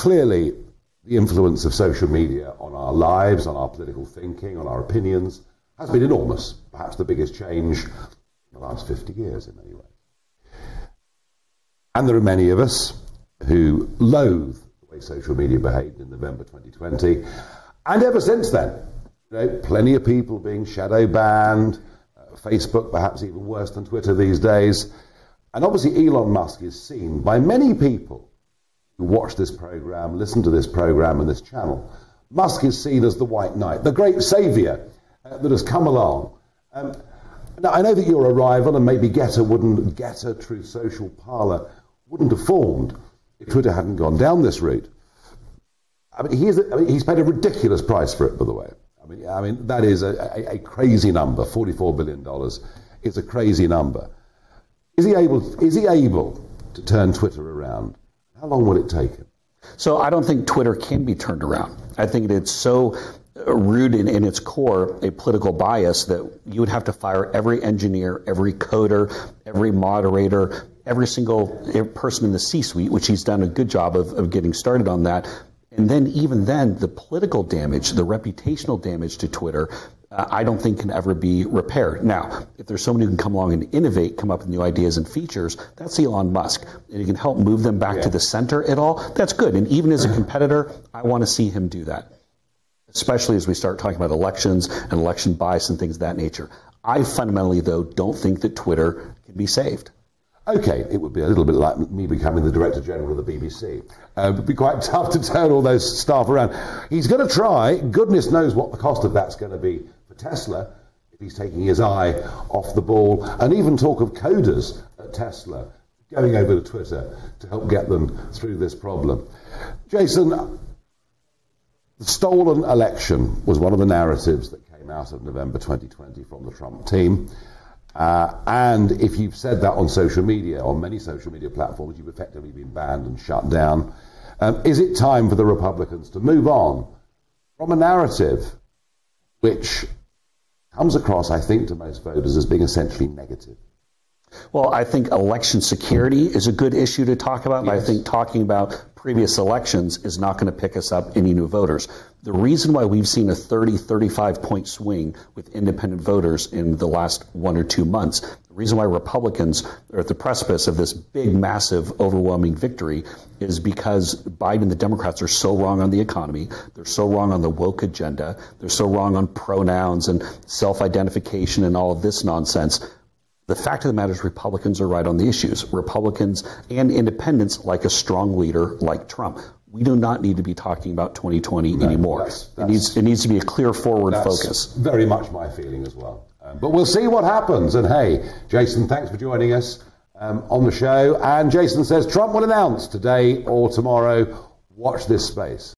clearly, the influence of social media on our lives, on our political thinking, on our opinions, has been enormous. Perhaps the biggest change in the last 50 years in many ways. And there are many of us who loathe the way social media behaved in November 2020. And ever since then, plenty of people being shadow banned, Facebook perhaps even worse than Twitter these days. And obviously Elon Musk is seen by many people who watch this program, listen to this program and this channel. Musk is seen as the white knight, the great saviour that has come along. Now, I know that your arrival, and maybe GETTR, Truth Social, Parler, wouldn't have formed if Twitter hadn't gone down this route. He's paid a ridiculous price for it, by the way. I mean that is a crazy number. $44 billion is a crazy number. Is he able to turn Twitter around? How long will it take him? So I don't think Twitter can be turned around. I think it's so rooted in its core a political bias that you would have to fire every engineer, every coder, every moderator, every single person in the C-suite, which he's done a good job of getting started on that. And then even then, the political damage, the reputational damage to Twitter, I don't think can ever be repaired. Now, if there's somebody who can come along and innovate, come up with new ideas and features, that's Elon Musk. And he can help move them back to the center at all. That's good. And even as a competitor, I want to see him do that, especially as we start talking about elections and election bias and things of that nature. I fundamentally, though, don't think that Twitter can be saved. Okay, it would be a little bit like me becoming the Director General of the BBC. It would be quite tough to turn all those staff around. He's going to try. Goodness knows what the cost of that's going to be for Tesla, if he's taking his eye off the ball. And even talk of coders at Tesla going over to Twitter to help get them through this problem. Jason, the stolen election was one of the narratives that came out of November 2020 from the Trump team. And if you've said that on social media, on many social media platforms, you've effectively been banned and shut down. Is it time for the Republicans to move on from a narrative which comes across, I think, to most voters as being essentially negative? Well, I think election security is a good issue to talk about, but I think talking about previous elections is not going to pick us up any new voters. The reason why we've seen a 35 point swing with independent voters in the last 1 or 2 months, the reason why Republicans are at the precipice of this big, massive, overwhelming victory is because Biden and the Democrats are so wrong on the economy. They're so wrong on the woke agenda. They're so wrong on pronouns and self-identification and all of this nonsense. The fact of the matter is Republicans are right on the issues. Republicans and independents like a strong leader like Trump. We do not need to be talking about 2020 anymore. It needs to be a clear forward focus. Very much my feeling as well. But we'll see what happens. And hey, Jason, thanks for joining us on the show. And Jason says Trump will announce today or tomorrow. Watch this space.